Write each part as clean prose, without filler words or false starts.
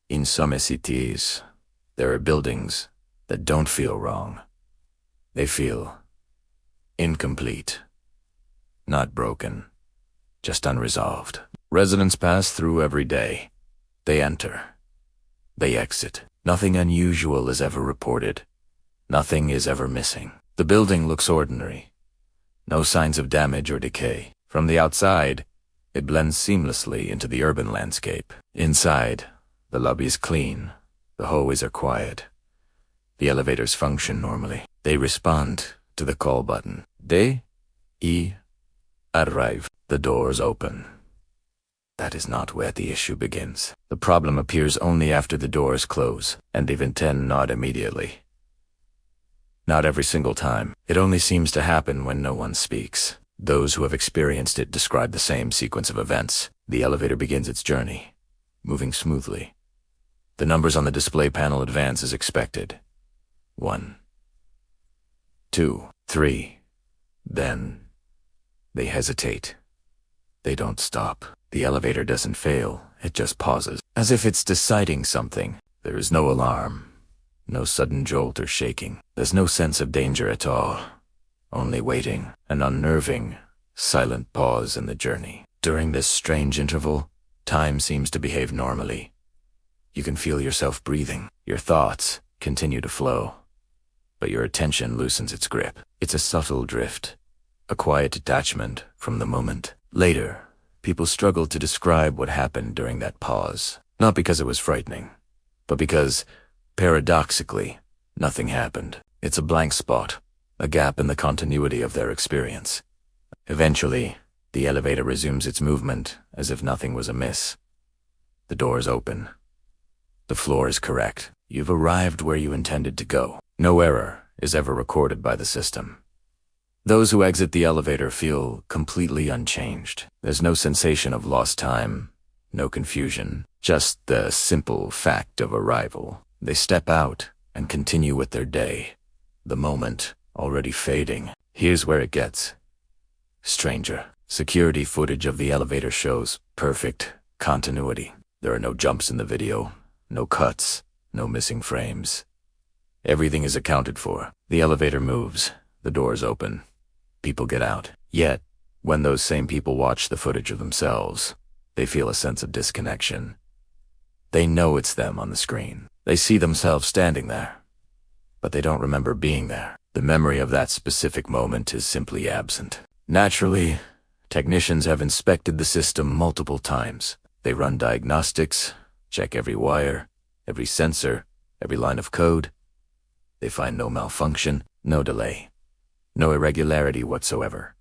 In some cities, there are buildings that don't feel wrong. They feel incomplete, not broken, just unresolved. Residents pass through every day. They enter. They exit. Nothing unusual is ever reported. Nothing is ever missing. The building looks ordinary. No signs of damage or decay. From the outside, it blends seamlessly into the urban landscape. Inside, the lobby is clean. The hallways are quiet. The elevators function normally. They respond to the call button. They arrive. The doors open. That is not where the issue begins. The problem appears only after the doors close, and even then not immediately. Not every single time. It only seems to happen when no one speaks. Those who have experienced it describe the same sequence of events. The elevator begins its journey, moving smoothly. The numbers on the display panel advance as expected. 1, 2, 3. Then they hesitate. They don't stop. The elevator doesn't fail, it just pauses, as if it's deciding something. There is no alarm, no sudden jolt or shaking. There's no sense of danger at all. Only waiting, an unnerving, silent pause in the journey. During this strange interval, time seems to behave normally. You can feel yourself breathing. Your thoughts continue to flow, but your attention loosens its grip. It's a subtle drift, a quiet detachment from the moment. Later, people struggle to describe what happened during that pause. Not because it was frightening, but because, paradoxically, nothing happened. It's a blank spot, a gap in the continuity of their experience. Eventually, the elevator resumes its movement as if nothing was amiss. The doors open. The floor is correct. You've arrived where you intended to go. No error is ever recorded by the system. Those who exit the elevator feel completely unchanged. There's no sensation of lost time, no confusion, just the simple fact of arrival. They step out and continue with their day, the moment already fading. Here's where it gets stranger. Security footage of the elevator shows perfect continuity. There are no jumps in the video, no cuts, no missing frames. Everything is accounted for. The elevator moves, the doors open. People get out. Yet, when those same people watch the footage of themselves, they feel a sense of disconnection. They know it's them on the screen. They see themselves standing there, but they don't remember being there. The memory of that specific moment is simply absent. Naturally, technicians have inspected the system multiple times. They run diagnostics, check every wire, every sensor, every line of code. They find no malfunction, no delay. No irregularity whatsoever.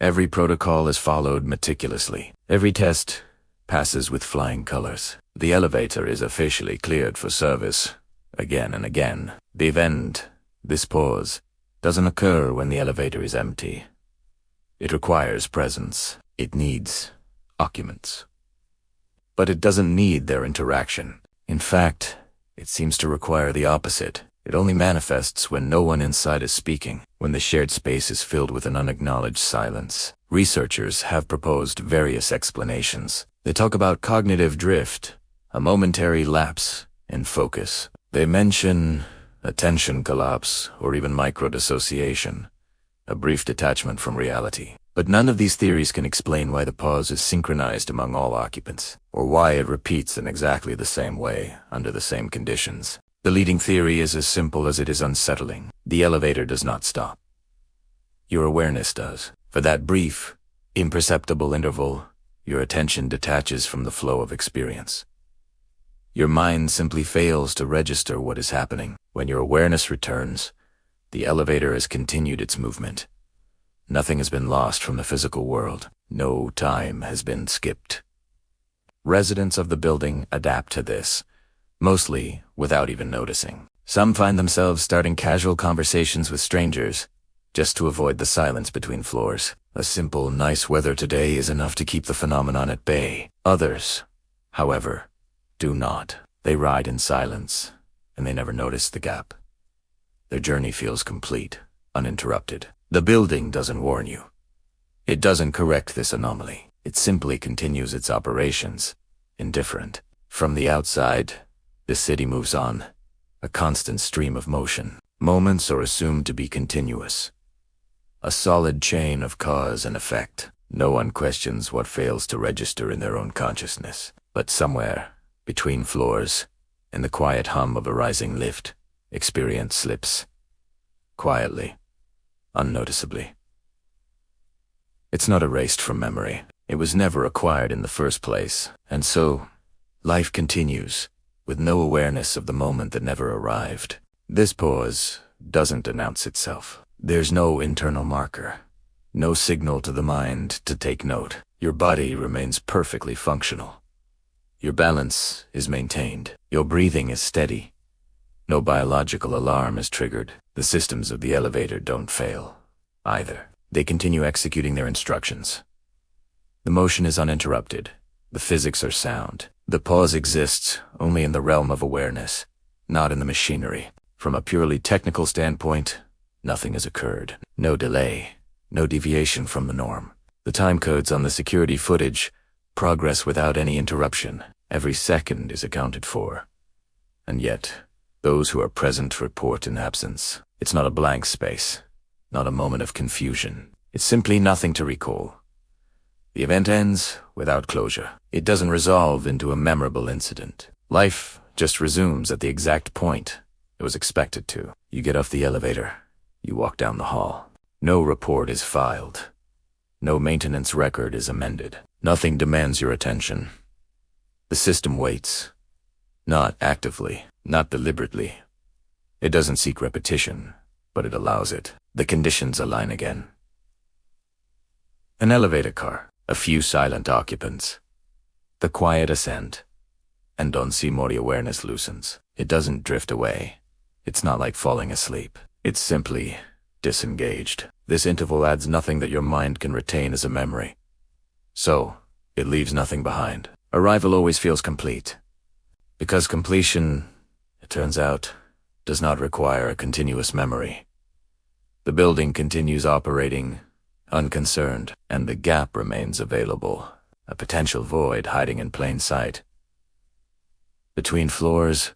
Every protocol is followed meticulously. Every test passes with flying colors. The elevator is officially cleared for service, again and again. The event, this pause, doesn't occur when the elevator is empty. It requires presence. It needs occupants. But it doesn't need their interaction. In fact, it seems to require the opposite. It only manifests when no one inside is speaking, when the shared space is filled with an unacknowledged silence. Researchers have proposed various explanations. They talk about cognitive drift, a momentary lapse in focus. They mention attention collapse or even microdissociation, a brief detachment from reality. But none of these theories can explain why the pause is synchronized among all occupants, or why it repeats in exactly the same way under the same conditions. The leading theory is as simple as it is unsettling. The elevator does not stop. Your awareness does. For that brief, imperceptible interval, your attention detaches from the flow of experience. Your mind simply fails to register what is happening. When your awareness returns, the elevator has continued its movement. Nothing has been lost from the physical world. No time has been skipped. Residents of the building adapt to this, mostly without even noticing. Some find themselves starting casual conversations with strangers, just to avoid the silence between floors. A simple, nice weather today is enough to keep the phenomenon at bay. Others, however, do not. They ride in silence, and they never notice the gap. Their journey feels complete, uninterrupted. The building doesn't warn you. It doesn't correct this anomaly. It simply continues its operations, indifferent. From the outside, the city moves on, a constant stream of motion. Moments are assumed to be continuous, a solid chain of cause and effect. No one questions what fails to register in their own consciousness. But somewhere, between floors, in the quiet hum of a rising lift, experience slips. Quietly, unnoticeably. It's not erased from memory. It was never acquired in the first place, and so, life continues, with no awareness of the moment that never arrived. This pause doesn't announce itself. There's no internal marker, no signal to the mind to take note. Your body remains perfectly functional. Your balance is maintained. Your breathing is steady. No biological alarm is triggered. The systems of the elevator don't fail, either. They continue executing their instructions. The motion is uninterrupted. The physics are sound. The pause exists only in the realm of awareness, not in the machinery. From a purely technical standpoint, nothing has occurred. No delay, no deviation from the norm. The time codes on the security footage progress without any interruption. Every second is accounted for. And yet, those who are present report an absence. It's not a blank space, not a moment of confusion. It's simply nothing to recall. The event ends without closure. It doesn't resolve into a memorable incident. Life just resumes at the exact point it was expected to. You get off the elevator. You walk down the hall. No report is filed. No maintenance record is amended. Nothing demands your attention. The system waits. Not actively, not deliberately. It doesn't seek repetition, but it allows it. The conditions align again. An elevator car, a few silent occupants. The quiet ascent, and Don Simori awareness loosens. It doesn't drift away. It's not like falling asleep. It's simply disengaged. This interval adds nothing that your mind can retain as a memory. So, it leaves nothing behind. Arrival always feels complete. Because completion, it turns out, does not require a continuous memory. The building continues operating, unconcerned, and the gap remains available, a potential void hiding in plain sight. Between floors,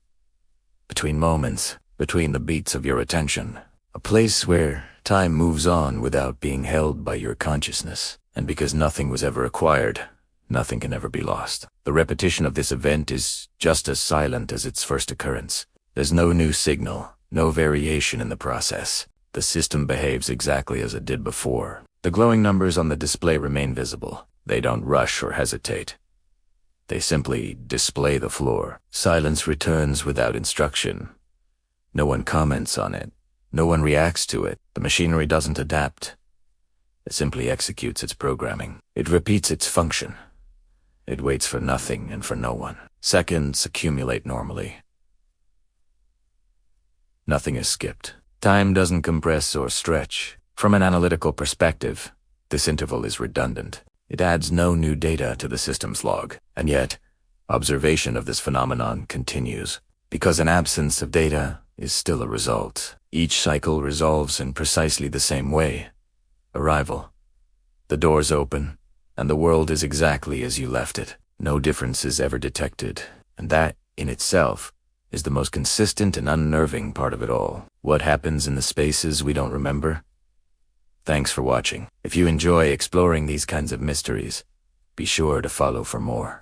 between moments, between the beats of your attention, a place where time moves on without being held by your consciousness. And because nothing was ever acquired, nothing can ever be lost. The repetition of this event is just as silent as its first occurrence. There's no new signal, no variation in the process. The system behaves exactly as it did before. The glowing numbers on the display remain visible. They don't rush or hesitate. They simply display the floor. Silence returns without instruction. No one comments on it. No one reacts to it. The machinery doesn't adapt. It simply executes its programming. It repeats its function. It waits for nothing and for no one. Seconds accumulate normally. Nothing is skipped. Time doesn't compress or stretch. From an analytical perspective, this interval is redundant. It adds no new data to the system's log. And yet, observation of this phenomenon continues. Because an absence of data is still a result. Each cycle resolves in precisely the same way. Arrival. The doors open, and the world is exactly as you left it. No difference is ever detected, and that, in itself, is the most consistent and unnerving part of it all. What happens in the spaces we don't remember? Thanks for watching. If you enjoy exploring these kinds of mysteries, be sure to follow for more.